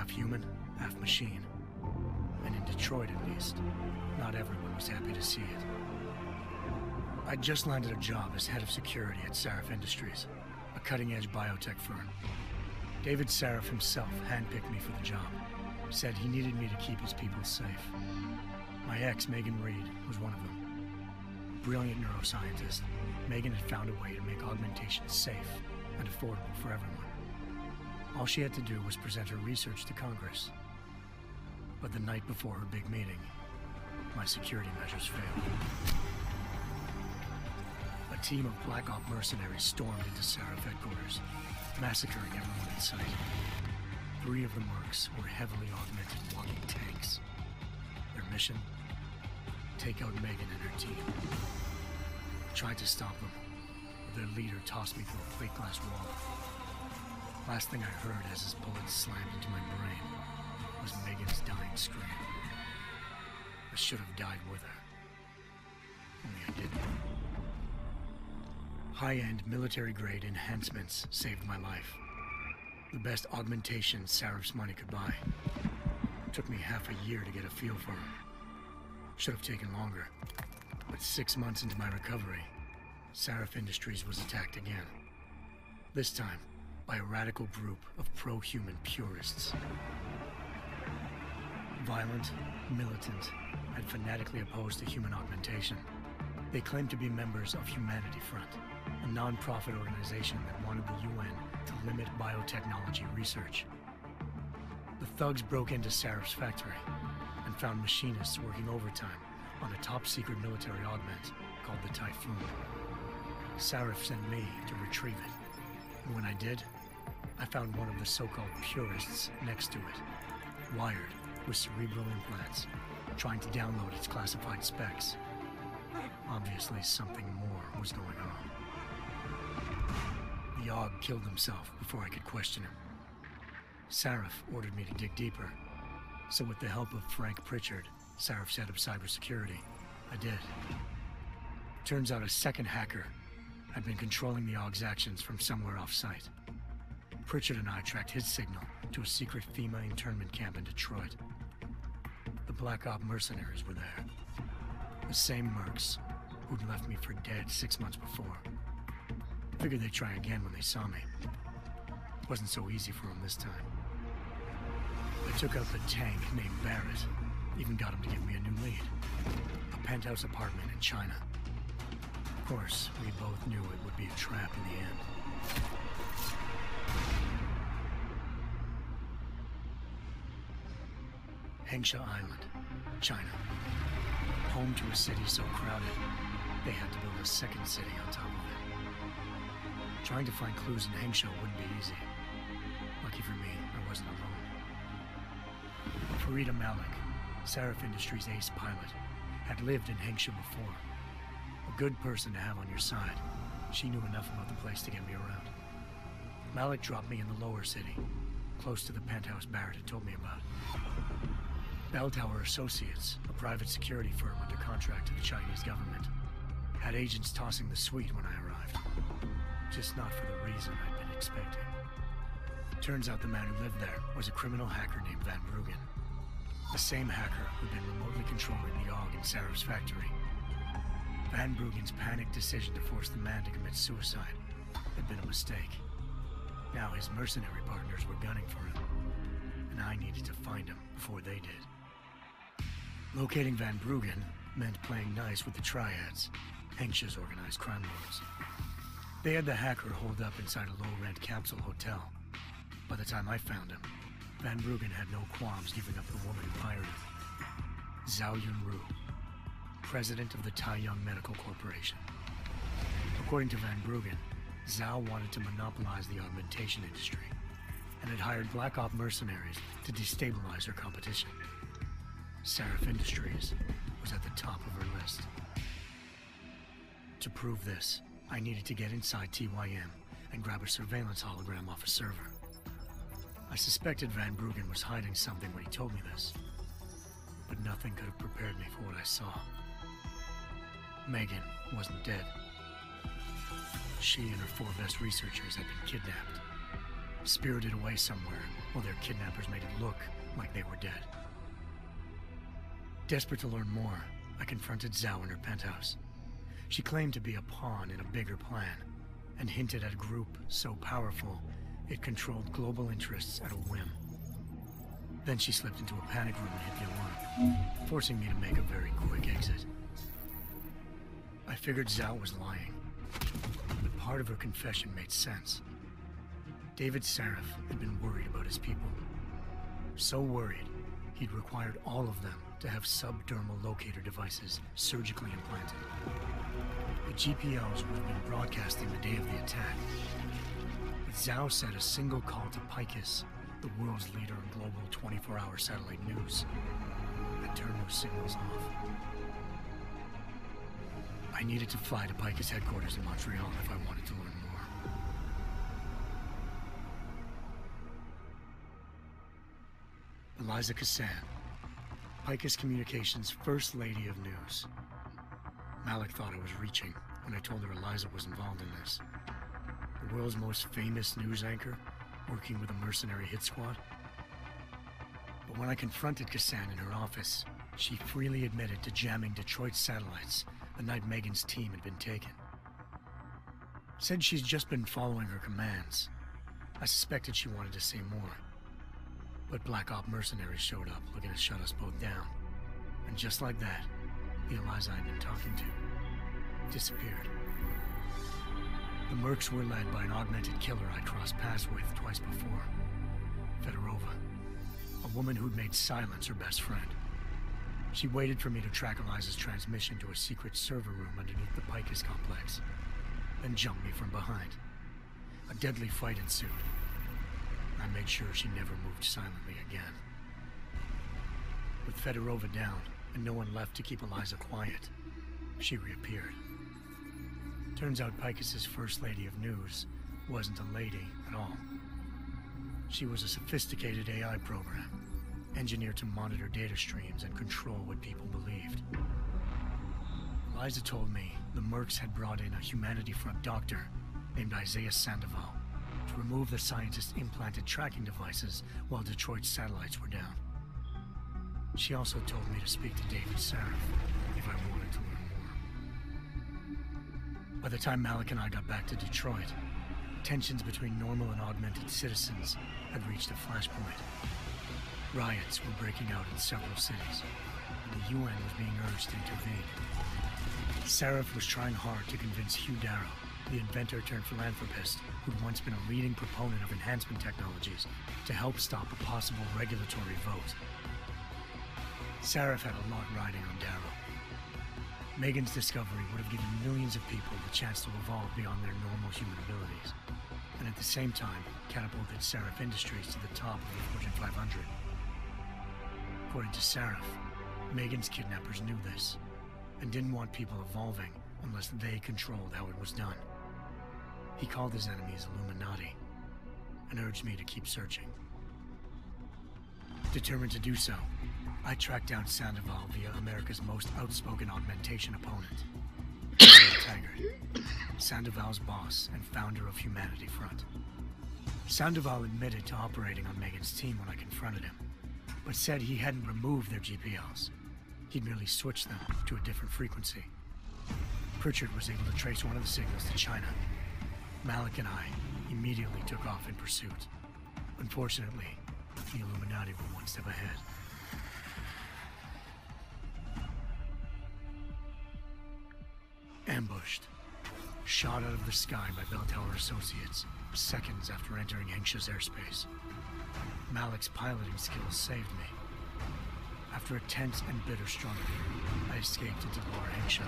half human, half machine. And in Detroit, at least, not everyone was happy to see it. I'd just landed a job as head of security at Sarif Industries, a cutting-edge biotech firm. David Sarif himself handpicked me for the job. Said he needed me to keep his people safe. My ex, Megan Reed, was one of them. A brilliant neuroscientist, Megan had found a way to make augmentation safe and affordable for everyone. All she had to do was present her research to Congress. But the night before her big meeting, my security measures failed. A team of Black Op mercenaries stormed into Sarif headquarters, massacring everyone in sight. 3 of the mercs were heavily augmented walking tanks. Their mission? Take out Megan and her team. I tried to stop them, but their leader tossed me through a plate glass wall. Last thing I heard as his bullets slammed into my brain was Megan's dying scream. I should have died with her. Only I didn't. High-end military-grade enhancements saved my life. The best augmentation Sarif's money could buy. Took me half a year to get a feel for them. Should have taken longer. But 6 months into my recovery, Sarif Industries was attacked again. This time, by a radical group of pro-human purists. Violent, militant, and fanatically opposed to human augmentation. They claimed to be members of Humanity Front, a non-profit organization that wanted the UN to limit biotechnology research. The thugs broke into Sarif's factory and found machinists working overtime on a top-secret military augment called the Typhoon. Sarif sent me to retrieve it. And when I did, I found one of the so-called purists next to it, wired with cerebral implants, trying to download its classified specs. Obviously, something more was going on. The Aug killed himself before I could question him. Sarif ordered me to dig deeper, so with the help of Frank Pritchard, Sarif's head of cybersecurity, I did. Turns out a second hacker had been controlling the Aug's actions from somewhere off-site. Pritchard and I tracked his signal to a secret FEMA internment camp in Detroit. The Black Op mercenaries were there. The same mercs who'd left me for dead 6 months before. Figured they'd try again when they saw me. Wasn't so easy for them this time. I took out the tank named Barrett. Even got him to give me a new lead. A penthouse apartment in China. Of course, we both knew it would be a trap in the end. Hengsha Island, China. Home to a city so crowded, they had to build a second city on top of it. Trying to find clues in Hengsha wouldn't be easy. Lucky for me, I wasn't alone. Farida Malik, Sarif Industries' ace pilot, had lived in Hengsha before. A good person to have on your side. She knew enough about the place to get me around. Malik dropped me in the lower city, close to the penthouse Barrett had told me about. Bell Tower Associates, a private security firm under contract to the Chinese government, had agents tossing the suite when I arrived. Just not for the reason I'd been expecting. Turns out the man who lived there was a criminal hacker named Van Bruggen. The same hacker who'd been remotely controlling the Aug in Sarif's factory. Van Bruggen's panicked decision to force the man to commit suicide had been a mistake. Now his mercenary partners were gunning for him, and I needed to find him before they did. Locating Van Bruggen meant playing nice with the Triads, Hengsha's organized crime lords. They had the hacker holed up inside a low-rent capsule hotel. By the time I found him, Van Bruggen had no qualms giving up the woman who hired him. Zhao Yunru, president of the Taiyang Medical Corporation. According to Van Bruggen, Zhao wanted to monopolize the augmentation industry and had hired Black Op mercenaries to destabilize her competition. Sarif Industries was at the top of her list. To prove this, I needed to get inside TYM and grab a surveillance hologram off a server. I suspected Van Bruggen was hiding something when he told me this, but nothing could have prepared me for what I saw. Megan wasn't dead. She and her 4 best researchers had been kidnapped. spirited away somewhere while their kidnappers made it look like they were dead. Desperate to learn more, I confronted Zhao in her penthouse. She claimed to be a pawn in a bigger plan, and hinted at a group so powerful it controlled global interests at a whim. Then she slipped into a panic room and hit the alarm, forcing me to make a very quick exit. I figured Zhao was lying, but part of her confession made sense. David Sarif had been worried about his people. So worried, he'd required all of them to have subdermal locator devices surgically implanted. The GPLs would have been broadcasting the day of the attack. But Zhao said a single call to Picus, the world's leader in global 24-hour satellite news, had turned those signals off. I needed to fly to Picus headquarters in Montreal if I wanted to learn more. Eliza Cassan, Picus Communications' First Lady of News. Malik thought I was reaching when I told her Eliza was involved in this. The world's most famous news anchor, working with a mercenary hit squad. But when I confronted Cassan in her office, she freely admitted to jamming Detroit's satellites the night Megan's team had been taken. Said she's just been following her commands. I suspected she wanted to say more. But Black Op mercenaries showed up looking to shut us both down. And just like that, the Eliza I'd been talking to disappeared. The Mercs were led by an augmented killer I'd crossed paths with twice before. Fedorova, a woman who'd made silence her best friend. She waited for me to track Eliza's transmission to a secret server room underneath the Picus complex, then jumped me from behind. A deadly fight ensued. I made sure she never moved silently again. With Fedorova down, and no one left to keep Eliza quiet, she reappeared. Turns out Picus's First Lady of News wasn't a lady at all. She was a sophisticated AI program, engineered to monitor data streams and control what people believed. Eliza told me the Mercs had brought in a Humanity Front doctor named Isaiah Sandoval to remove the scientist's implanted tracking devices while Detroit's satellites were down. She also told me to speak to David Sarif if I wanted to learn more. By the time Malik and I got back to Detroit, tensions between normal and augmented citizens had reached a flashpoint. Riots were breaking out in several cities, and the UN was being urged to intervene. Sarif was trying hard to convince Hugh Darrow, the inventor-turned-philanthropist who'd once been a leading proponent of enhancement technologies, to help stop a possible regulatory vote. Sarif had a lot riding on Darrow. Megan's discovery would have given millions of people the chance to evolve beyond their normal human abilities, and at the same time catapulted Sarif Industries to the top of the Fortune 500. According to Sarif, Megan's kidnappers knew this, and didn't want people evolving unless they controlled how it was done. He called his enemies Illuminati, and urged me to keep searching. Determined to do so, I tracked down Sandoval via America's most outspoken augmentation opponent, Taggart, Sandoval's boss and founder of Humanity Front. Sandoval admitted to operating on Megan's team when I confronted him, but said he hadn't removed their GPLs. He'd merely switched them to a different frequency. Pritchard was able to trace one of the signals to China. Malik and I immediately took off in pursuit. Unfortunately, the Illuminati were one step ahead. Ambushed. Shot out of the sky by Bell Tower Associates, seconds after entering Hengsha's airspace. Malik's piloting skills saved me. After a tense and bitter struggle, I escaped into Lower Hengsha.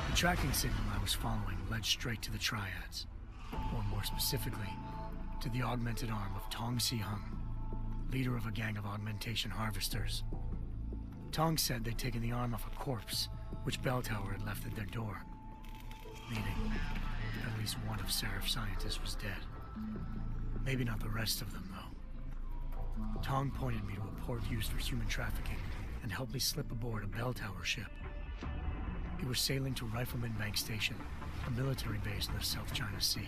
The tracking signal I was following led straight to the Triads, or more specifically, to the augmented arm of Tong Si-hung, leader of a gang of augmentation harvesters. Tong said they'd taken the arm off a corpse, which Bell Tower had left at their door, meaning at least one of Sarif's scientists was dead. Maybe not the rest of them, though. Tong pointed me to a port used for human trafficking and helped me slip aboard a Bell Tower ship. It was sailing to Rifleman Bank Station, a military base in the South China Sea.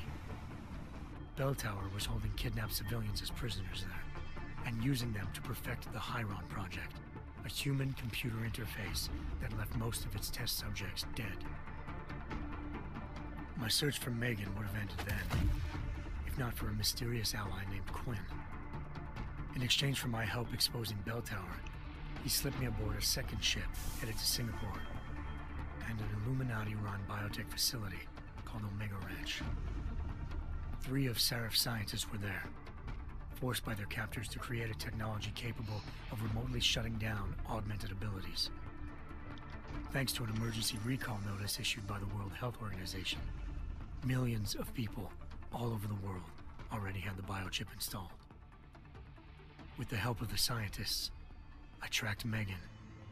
Bell Tower was holding kidnapped civilians as prisoners there, and using them to perfect the Hyron Project, a human-computer interface that left most of its test subjects dead. My search for Megan would have ended then, if not for a mysterious ally named Quinn. In exchange for my help exposing Bell Tower, he slipped me aboard a second ship headed to Singapore, and an Illuminati-run biotech facility called Omega Ranch. 3 of Seraph's scientists were there, forced by their captors to create a technology capable of remotely shutting down augmented abilities. Thanks to an emergency recall notice issued by the World Health Organization, millions of people all over the world already had the biochip installed. With the help of the scientists, I tracked Megan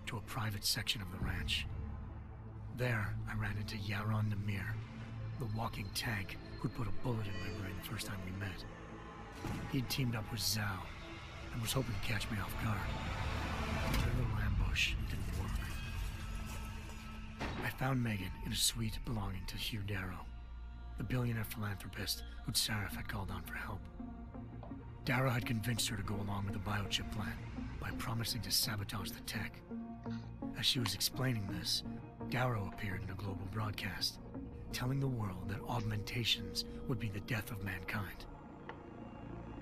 to a private section of the ranch. There, I ran into Yaron Namir, the walking tank who'd put a bullet in my brain the first time we met. He'd teamed up with Zhao and was hoping to catch me off guard. Their little ambush didn't work. I found Megan in a suite belonging to Hugh Darrow, the billionaire philanthropist who'd Seraph had called on for help. Darrow had convinced her to go along with the biochip plan by promising to sabotage the tech. As she was explaining this, Darrow appeared in a global broadcast, telling the world that augmentations would be the death of mankind.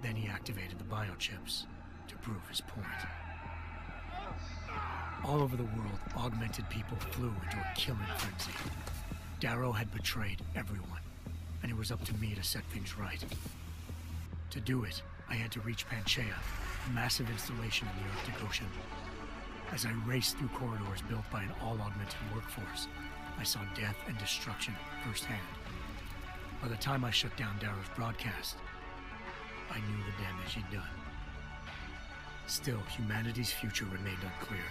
Then he activated the biochips to prove his point. All over the world, augmented people flew into a killing frenzy. Darrow had betrayed everyone, and it was up to me to set things right. To do it, I had to reach Panchaea, a massive installation in the Arctic Ocean. As I raced through corridors built by an all-augmented workforce, I saw death and destruction firsthand. By the time I shut down Darrow's broadcast, I knew the damage he'd done. Still, humanity's future remained unclear.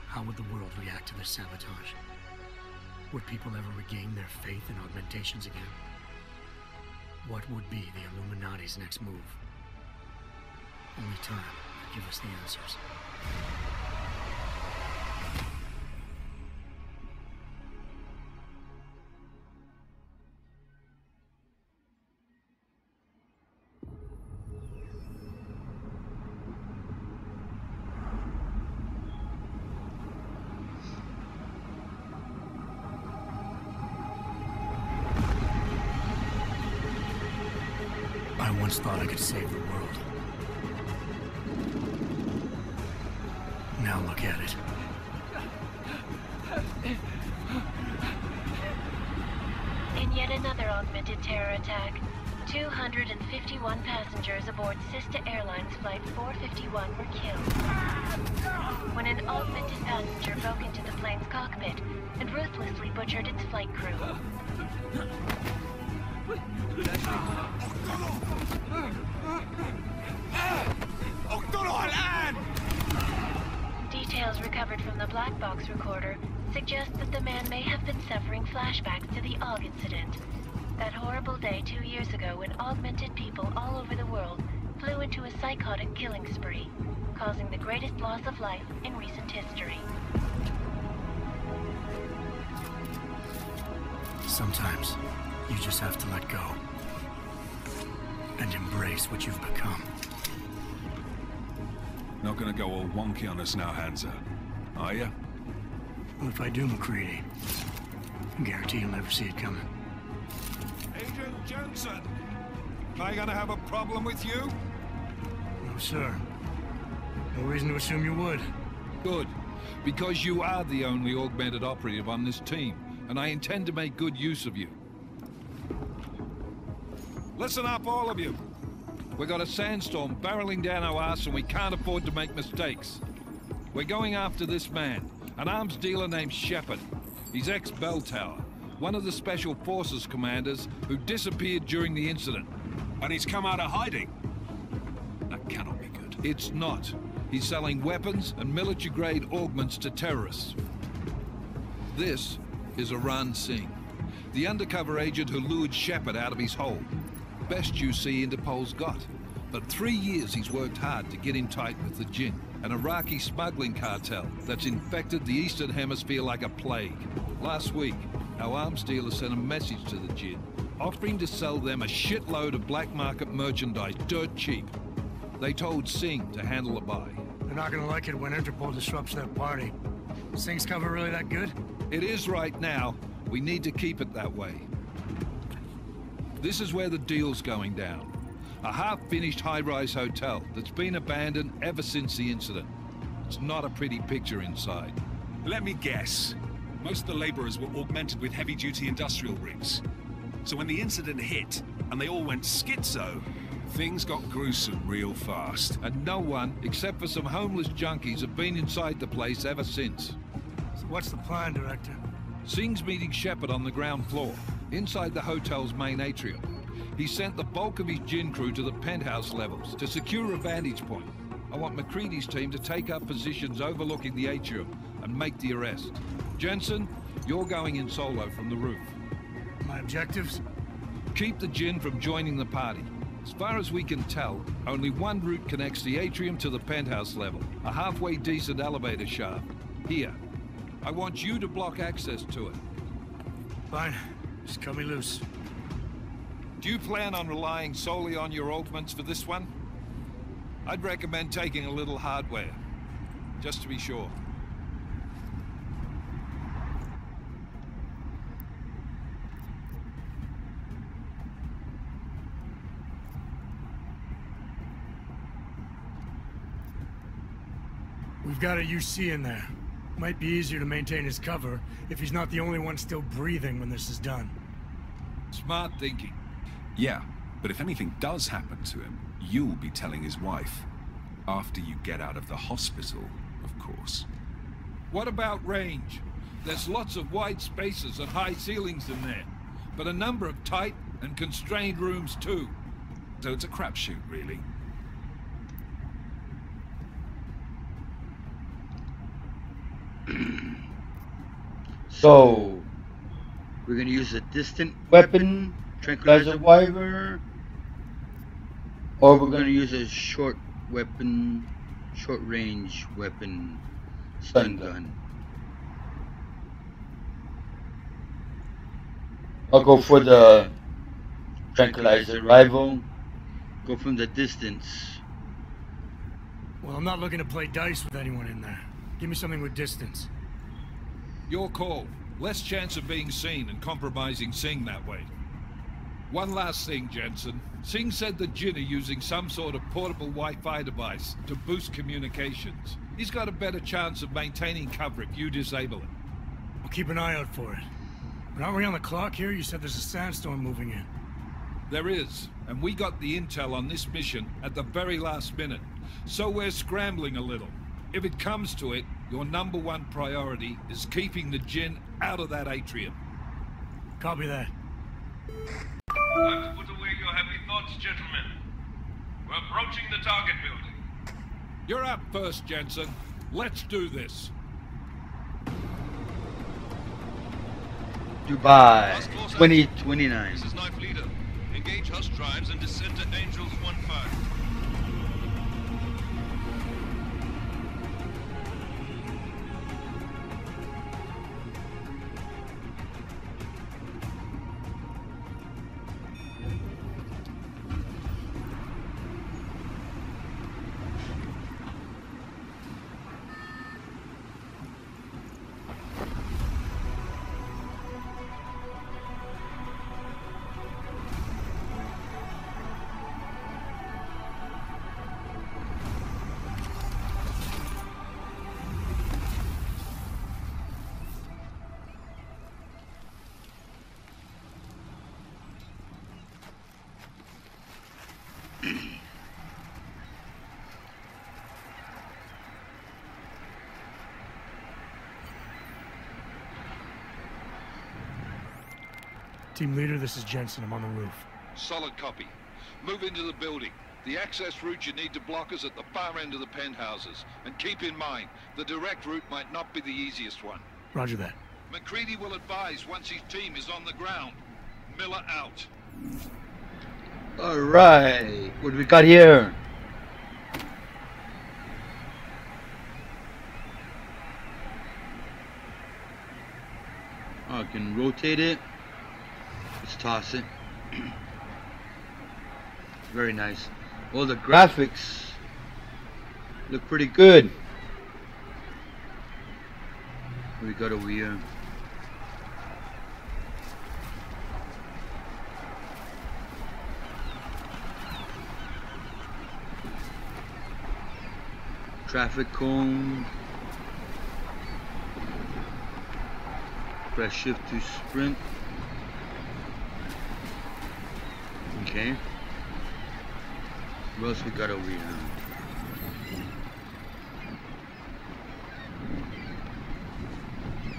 How would the world react to this sabotage? Would people ever regain their faith in augmentations again? What would be the Illuminati's next move? Only time will give us the answers. I once thought I could save the world. Now look at it. In yet another augmented terror attack, 251 passengers aboard Sister Airlines Flight 451 were killed when an augmented passenger broke into the plane's cockpit and ruthlessly butchered its flight crew. Details recovered from the black box recorder suggest that the man may have been suffering flashbacks to the AUG incident. That horrible day 2 years ago when augmented people all over the world flew into a psychotic killing spree, causing the greatest loss of life in recent history. Sometimes, you just have to let go. And embrace what you've become. Not gonna go all wonky on us now, Hansa, are you? Well, if I do, McCready, I guarantee you'll never see it coming. Agent Jensen! Am I gonna have a problem with you? No, sir. No reason to assume you would. Good. Because you are the only augmented operative on this team, and I intend to make good use of you. Listen up, all of you. We got a sandstorm barreling down our arse and we can't afford to make mistakes. We're going after this man, an arms dealer named Shepard. He's ex-Bell Tower, one of the Special Forces commanders who disappeared during the incident. And he's come out of hiding. That cannot be good. It's not. He's selling weapons and military-grade augments to terrorists. This is Aran Singh, the undercover agent who lured Shepard out of his hole. Best you see Interpol's got. But 3 years he's worked hard to get in tight with the Jinn, an Iraqi smuggling cartel that's infected the Eastern Hemisphere like a plague. Last week, our arms dealer sent a message to the Jinn, offering to sell them a shitload of black market merchandise dirt cheap. They told Singh to handle the buy. They're not gonna like it when Interpol disrupts their party. Singh's cover really that good? It is right now. We need to keep it that way. This is where the deal's going down. A half-finished high-rise hotel that's been abandoned ever since the incident. It's not a pretty picture inside. Let me guess. Most of the laborers were augmented with heavy-duty industrial rigs. So when the incident hit, and they all went schizo, things got gruesome real fast. And no one, except for some homeless junkies, have been inside the place ever since. So what's the plan, Director? Singh's meeting Shepard on the ground floor, inside the hotel's main atrium. He sent the bulk of his Jinn crew to the penthouse levels to secure a vantage point. I want McCready's team to take up positions overlooking the atrium and make the arrest. Jensen, you're going in solo from the roof. My objectives? Keep the Jinn from joining the party. As far as we can tell, only one route connects the atrium to the penthouse level. A halfway decent elevator shaft. Here. I want you to block access to it. Fine. Just cut me loose. Do you plan on relying solely on your augments for this one? I'd recommend taking a little hardware, just to be sure. We've got a UC in there. Might be easier to maintain his cover if he's not the only one still breathing when this is done. Smart thinking. Yeah, but if anything does happen to him, you'll be telling his wife. After you get out of the hospital, of course. What about range? There's lots of wide spaces and high ceilings in there, but a number of tight and constrained rooms too. So it's a crapshoot, really. So, we're gonna use a distant weapon, tranquilizer wyver, or we're gonna use a short weapon, short range weapon, stun gun. I'll go for the tranquilizer rifle, go from the distance. Well, I'm not looking to play dice with anyone in there. Give me something with distance. Your call. Less chance of being seen and compromising Singh that way. One last thing, Jensen. Singh said the Jinn are using some sort of portable Wi-Fi device to boost communications. He's got a better chance of maintaining cover if you disable it. I'll keep an eye out for it. But aren't we on the clock here? You said there's a sandstorm moving in. There is, and we got the intel on this mission at the very last minute. So we're scrambling a little. If it comes to it, your #1 priority is keeping the Jinn out of that atrium. Copy that. Time to put away your heavy thoughts, gentlemen. We're approaching the target building. You're up first, Jensen. Let's do this. Dubai, 2029. This is Knife Leader. Engage Hush drives and descend to Angels 1-5. Team leader, this is Jensen. I'm on the roof. Solid copy. Move into the building. The access route you need to block is at the far end of the penthouses. And keep in mind, the direct route might not be the easiest one. Roger that. McCready will advise once his team is on the ground. Miller out. Alright, what do we got here? I can rotate it. Let's toss it. Very nice. Well, the graphics look pretty good. What we got over here? Traffic cone. Press shift to sprint. Okay. What else we got over here?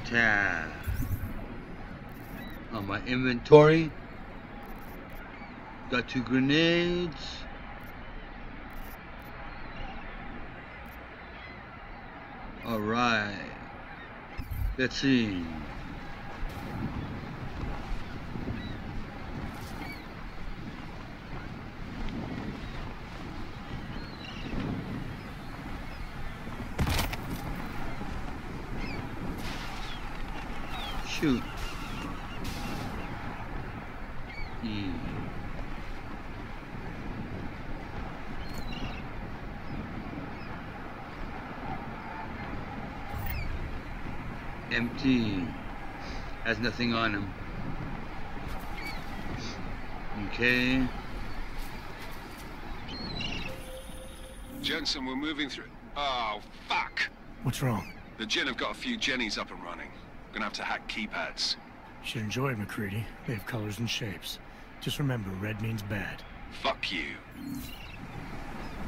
Tab. On my inventory. Got 2 grenades. Alright. Let's see. Shoot. Empty. Has nothing on him. Okay. Jensen, we're moving through. Oh, fuck! What's wrong? The Gen have got a few Jennies up and running. Gonna have to hack keypads. You should enjoy it, McCready. They have colors and shapes. Just remember, red means bad. Fuck you.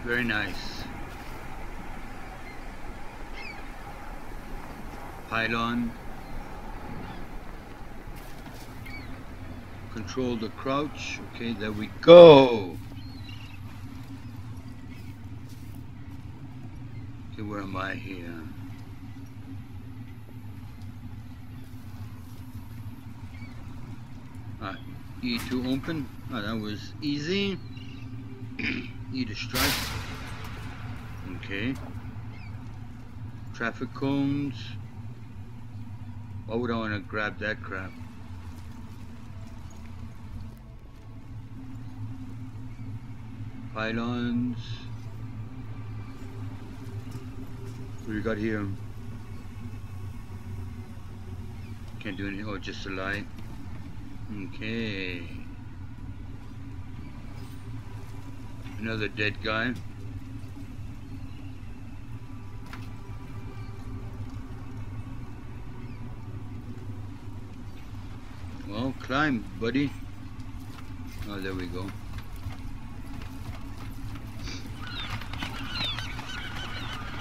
Very nice. Pylon. Control the crouch. Okay, there we go. Okay, where am I here? E to open. Oh, that was easy. E to strike. Okay. Traffic cones. Why would I want to grab that crap? Pylons. What do we got here? Can't do anything. Oh, just a light. Okay. Another dead guy. Well, climb, buddy. Oh, there we go.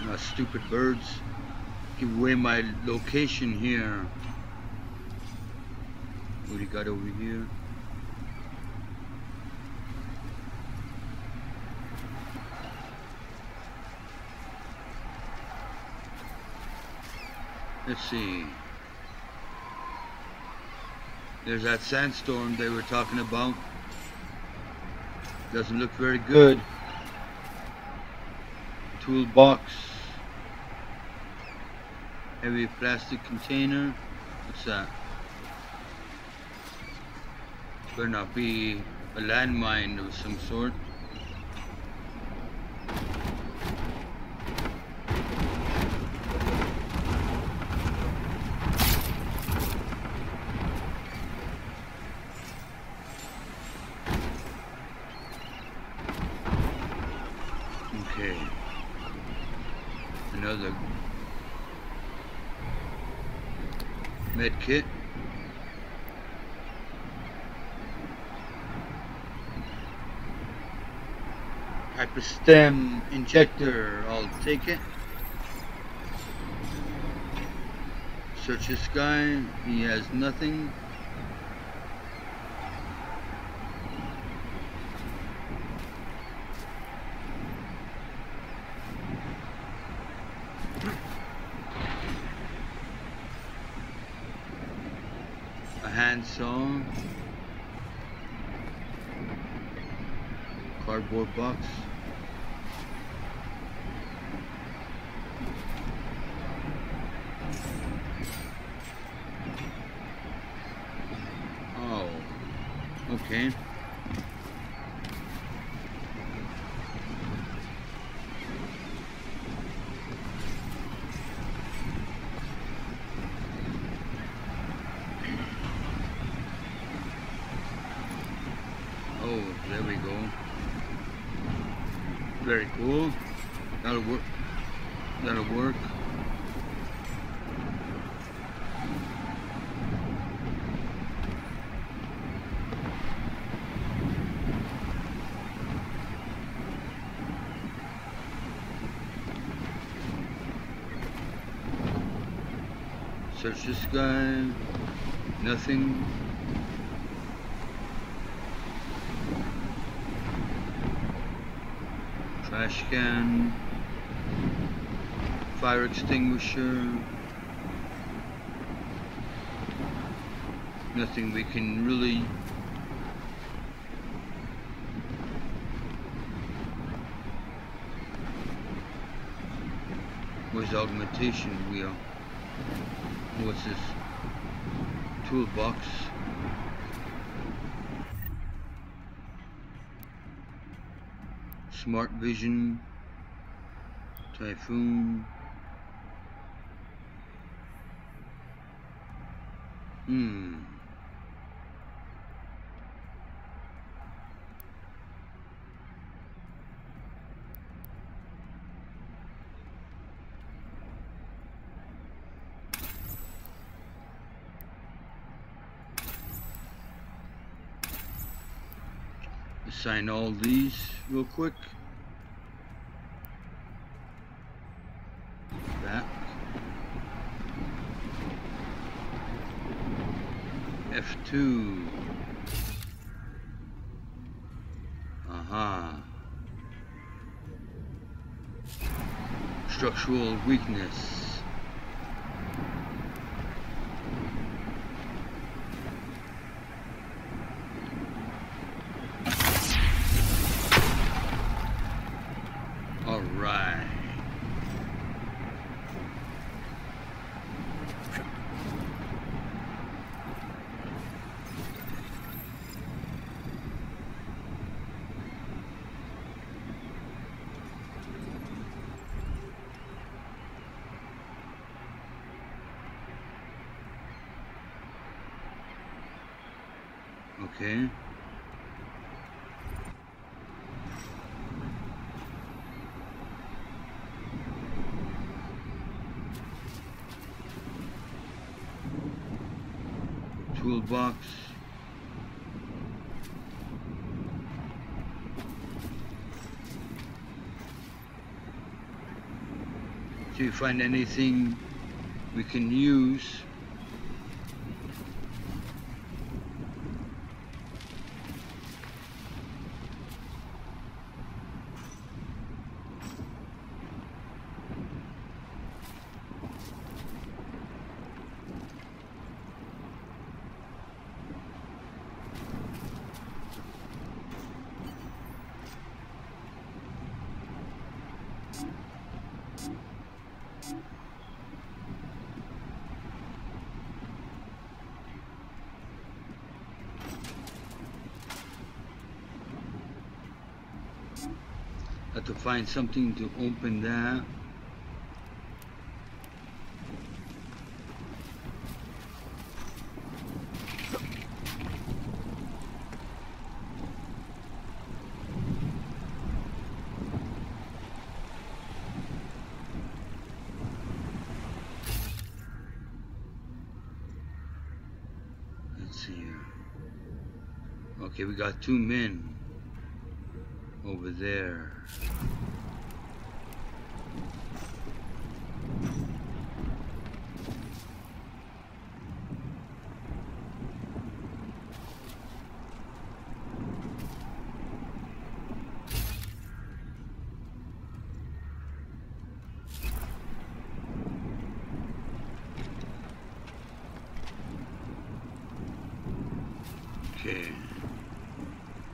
Oh, stupid birds. Give away my location here. What do you got over here? Let's see. There's that sandstorm they were talking about. Doesn't look very good. Toolbox. Heavy plastic container. What's that? Better not be a landmine of some sort. Okay. Another med kit. Hyperstem injector, I'll take it. Search this guy, he has nothing. A handsaw. Cardboard box. Okay. Oh, there we go. Very cool. That'll work. That'll work. Search this guy. Nothing. Trash can. Fire extinguisher. Nothing we can really. Where's the augmentation wheel? What's this? Toolbox. Smart vision. Typhoon. Assign all these real quick. Back. F2. Aha. Structural weakness. Okay. Toolbox. Do you find anything we can use? Have to find something to open that. Let's see here. Okay, we got 2 men over there. Okay,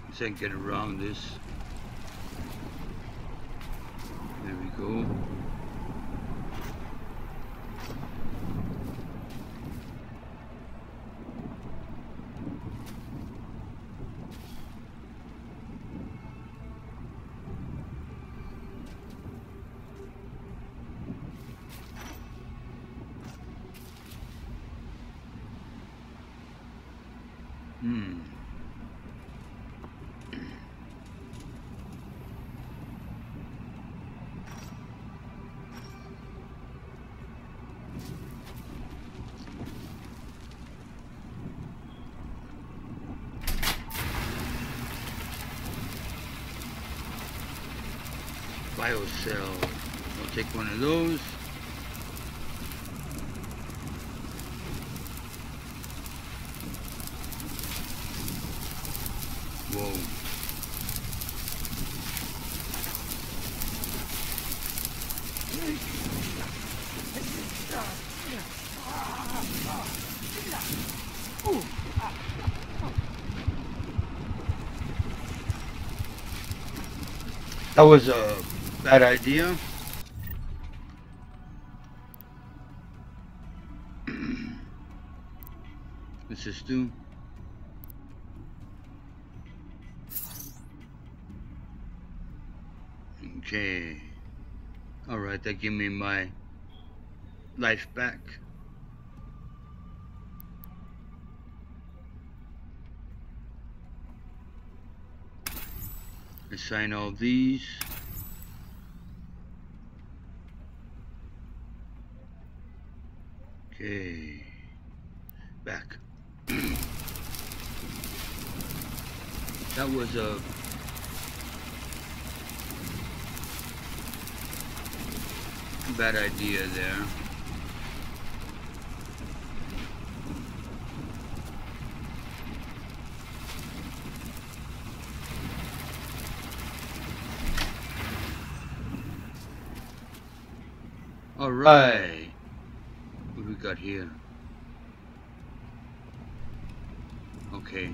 let's see, get around this. There we go. Biocell. I'll take one of those. Whoa. That was a bad idea. Let's just do. Okay. Alright, that gave me my life back. Assign all these. Okay. Back. That was a bad idea there. All right. What do we got here? Okay.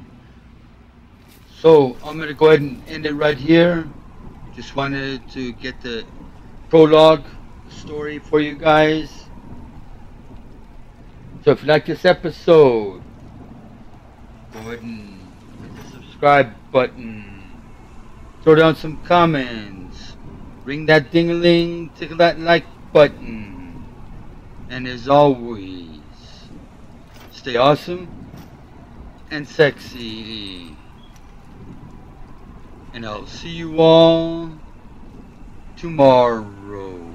So I'm gonna go ahead and end it right here. Just wanted to get the prologue story for you guys. So if you like this episode, go ahead and hit the subscribe button. Throw down some comments. Ring that ding-a-ling, tickle that like button. And as always, stay awesome and sexy. And I'll see you all tomorrow.